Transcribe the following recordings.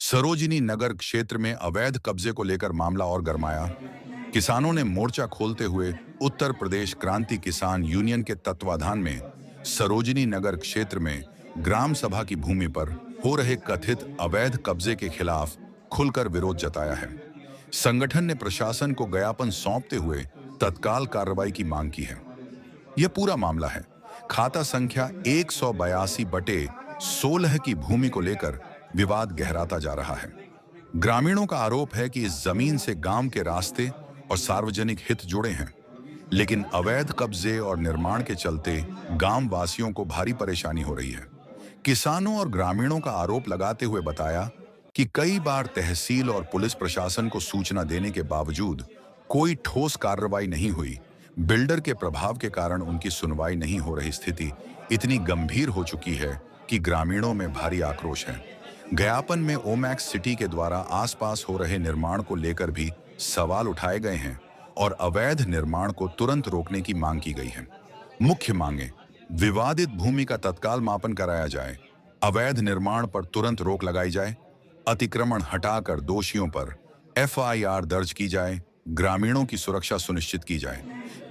सरोजिनी नगर क्षेत्र में अवैध कब्जे को लेकर मामला और गरमाया। किसानों ने मोर्चा खोलते हुए उत्तर प्रदेश क्रांति किसान यूनियन के तत्वाधान में सरोजिनी नगर क्षेत्र में ग्राम सभा की भूमि पर हो रहे कथित अवैध कब्जे के खिलाफ खुलकर विरोध जताया है। संगठन ने प्रशासन को ज्ञापन सौंपते हुए तत्काल कार्रवाई की मांग की है। यह पूरा मामला है खाता संख्या 182/16 की भूमि को लेकर विवाद गहराता जा रहा है। ग्रामीणों का आरोप है कि इस जमीन से गांव के रास्ते और सार्वजनिक हित जुड़े हैं, लेकिन अवैध कब्जे और निर्माण के चलते गांव वासियों को भारी परेशानी हो रही है। किसानों और ग्रामीणों का आरोप लगाते हुए बताया कि कई बार तहसील और पुलिस प्रशासन को सूचना देने के बावजूद कोई ठोस कार्रवाई नहीं हुई। बिल्डर के प्रभाव के कारण उनकी सुनवाई नहीं हो रही स्थिति इतनी गंभीर हो चुकी है कि ग्रामीणों में भारी आक्रोश है। ज्ञापन में ओमैक्स सिटी के द्वारा आसपास हो रहे निर्माण को लेकर भी सवाल उठाए गए हैं और अवैध निर्माण को तुरंत रोकने की मांग की गई है। मुख्य मांगे: विवादित भूमि का तत्काल मापन कराया जाए, अवैध निर्माण पर तुरंत रोक लगाई जाए, अतिक्रमण हटाकर दोषियों पर FIR दर्ज की जाए, ग्रामीणों की सुरक्षा सुनिश्चित की जाए।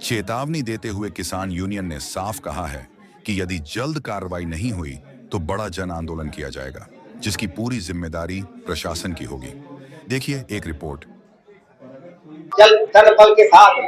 चेतावनी देते हुए किसान यूनियन ने साफ कहा है कि यदि जल्द कार्रवाई नहीं हुई तो बड़ा जन आंदोलन किया जाएगा, जिसकी पूरी जिम्मेदारी प्रशासन की होगी। देखिए एक रिपोर्ट। जल बल के साथ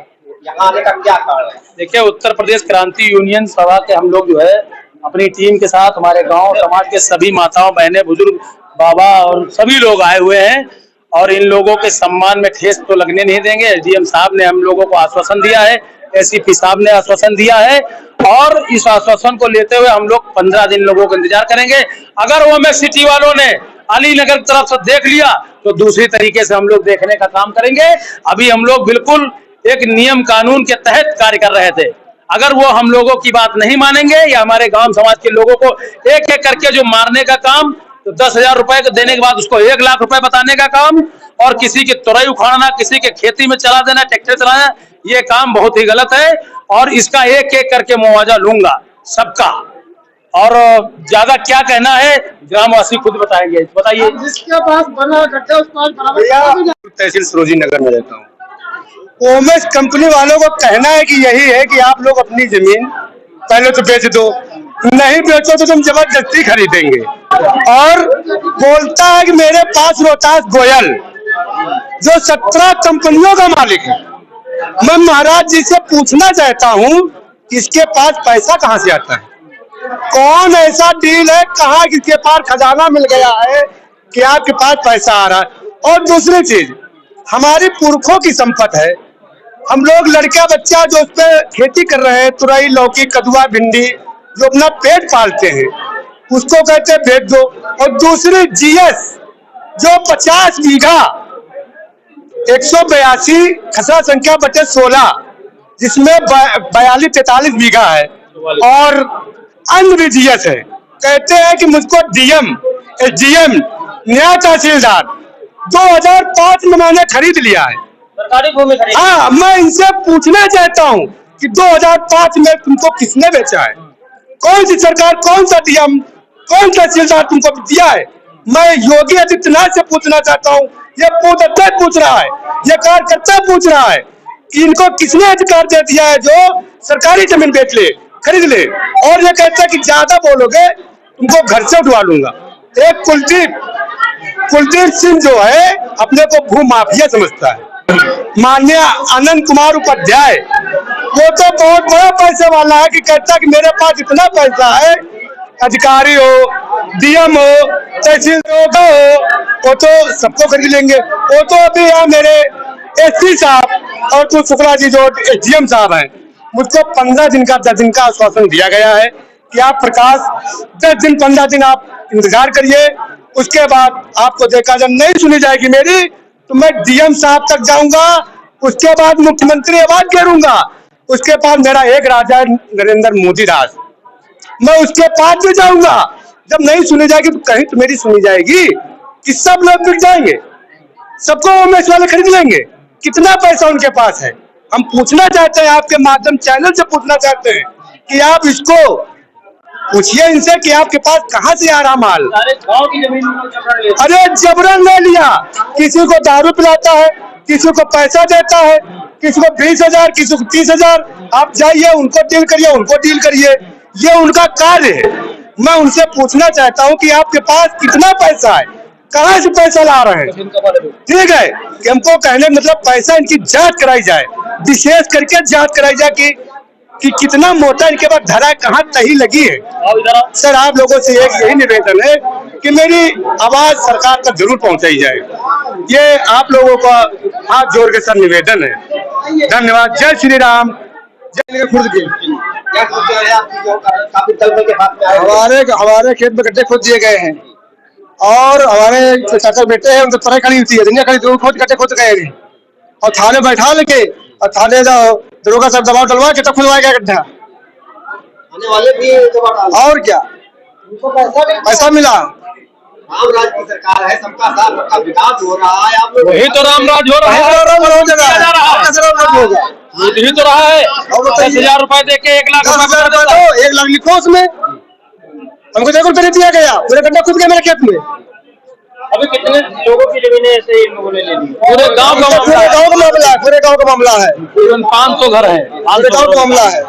यहाँ आने का क्या कारण है? देखिए, उत्तर प्रदेश क्रांति यूनियन सभा के हम लोग जो है अपनी टीम के साथ हमारे गांव समाज के सभी माताओं बहनें बुजुर्ग बाबा और सभी लोग आए हुए हैं और इन लोगों के सम्मान में ठेस तो लगने नहीं देंगे। DM साहब ने हम लोगों को आश्वासन दिया है, SCP साहब ने आश्वासन दिया है और इस आश्वासन को लेते हुए हम लोग 15 दिन लोगों का इंतजार करेंगे। अगर वो में सिटी वालों ने अलीनगर की तरफ से देख लिया तो दूसरी तरीके से हम लोग देखने का काम करेंगे। अभी हम लोग बिल्कुल एक नियम कानून के तहत कार्य कर रहे थे। अगर वो हम लोगों की बात नहीं मानेंगे या हमारे गांव समाज के लोगों को एक एक करके जो मारने का काम, तो 10,000 रुपए देने के बाद उसको 1 लाख रुपए बताने का काम और किसी की तुरई उखाड़ना, किसी के खेती में चला देना, ट्रैक्टर चलाना, ये काम बहुत ही गलत है और इसका एक एक करके मुआवजा लूंगा सबका। और ज्यादा क्या कहना है ग्रामवासी खुद बताएंगे। बताइए। जिसके पास बना गड्ढा उस पास बराबर। तहसील सरोजिनी नगर में रहता हूँ। ओमेस कंपनी वालों को कहना है कि यही है कि आप लोग अपनी जमीन पहले तो बेच दो, नहीं बेचो तो तुम जबरदस्ती खरीदेंगे। और बोलता है कि मेरे पास रोहतास गोयल जो 17 कंपनियों का मालिक है। मैं महाराज जी से पूछना चाहता हूँ इसके पास पैसा कहाँ से आता है? कौन ऐसा डील है, कहाँ किसके पास खजाना मिल गया है कि आपके पास पैसा आ रहा है? और दूसरी चीज, हमारी पुरखों की संपत्ति है। हम लोग लड़का बच्चा जो उस पर खेती कर रहे हैं, तुरई, लौकी, कदुआ, भिंडी, जो अपना पेट पालते हैं, उसको कहते हैं बेच दो। और दूसरी GS जो 50 बीघा 182 खसरा संख्या बटे 16 जिसमें 42-43 बीघा है और अन्य भी GS है, कहते हैं कि मुझको DM SDM नया तहसीलदार 2005 में मैंने खरीद लिया है। सरकारी भूमि खरीद। हाँ, मैं इनसे पूछना चाहता हूँ कि 2005 में तुमको किसने बेचा है? कौन सी सरकार, कौन सा DM, कौन तहसीलदार तुमको दिया है? मैं योगी आदित्यनाथ से पूछना चाहता हूँ। ये पूछ रहा है, ये कार्यकर्ता पूछ रहा है, इनको किसने अधिकार दे दिया है जो सरकारी जमीन बेच ले, खरीद ले? और ये कहता है कि ज्यादा बोलोगे तुमको घर से उठवा लूंगा। एक कुलदीप सिंह जो है अपने को भू माफिया समझता है। माननीय आनंद कुमार उपाध्याय वो तो बहुत बड़ा पैसे वाला है कि कहता है कि मेरे पास इतना पैसा है, अधिकारी हो, DM हो, तहसीलदार हो, वो तो सबको खरीद लेंगे। वो तो अभी यहाँ मेरे SP साहब और तो शुक्ला जी जो SDM साहब हैं, मुझको 15 दिन का 10 दिन का आश्वासन दिया गया है कि आप प्रकाश 10 दिन 15 दिन आप इंतजार करिए, उसके बाद आपको देखा जब नहीं सुनी जाएगी मेरी तो मैं DM साहब तक जाऊंगा, उसके बाद मुख्यमंत्री आवाज घेरूंगा, उसके बाद मेरा एक राजा है नरेंद्र मोदी दास, मैं उसके पास भी जाऊंगा। जब नहीं सुनी जाएगी तो कहीं तो मेरी सुनी जाएगी कि सब लोग बिक जाएंगे, सबको ओमेस वाले खरीद लेंगे। कितना पैसा उनके पास है? हम पूछना चाहते हैं, आपके माध्यम चैनल से पूछना चाहते हैं कि आप इसको पूछिए इनसे कि आपके पास कहाँ से आ रहा माल। सारे गांव की जमीन को जबरन ले अरे जबरन ले लिया, किसी को दारू पिलाता है, किसी को पैसा देता है, किसी को 20,000, किसी को 30,000। आप जाइए उनको डील करिए, उनको डील करिए, ये उनका कार्य है। मैं उनसे पूछना चाहता हूँ कि आपके पास कितना पैसा है, कहाँ से पैसा ला रहे हैं। ठीक है कि हमको कहने मतलब पैसा इनकी जांच कराई जाए, विशेष करके जांच कराई जाए कि कितना मोटा इनके पास धरा, कहाँ तही लगी है। सर आप लोगों से एक यही निवेदन है कि मेरी आवाज सरकार तक जरूर पहुंचाई जाए, ये आप लोगों का हाथ जोड़ के सर निवेदन है। धन्यवाद। जय श्री राम। जय खुर्द के क्या सोच रहे हैं आप जो काफी तलबे के हाथ में आए? हमारे खेत में गड्ढे खोद दिए गए हैं और हमारे चाचा बेटे हैं, उनसे तरह खड़ी होती है, दुनिया खड़ी खोद गड्ढे खोद गए हैं और थाने बैठा लेके और थाने दरोगा सब दबाव डलवा के तब खुलवाया गया गड्ढा। आने वाले भी और क्या उनको पैसा मिला। राम राज की सरकार है, सबका साथ सबका विकास हो रहा है। आप लोग वही तो रामराज हो रहा है, यही तो रहा है। 10,000 रुपए दे के 1 लाख 1 लाख लिखो उसमें, हमको देखो नहीं दिया गया, पूरे गड्ढा खुद गया मेरे खेत में। अभी कितने लोगों की जमीनें ऐसे इन लोगों ने ले ली? पूरे गांव का पूरे गांव का मामला है, पूरे गांव का मामला है, 500 घर है, 500 गांव का मामला है।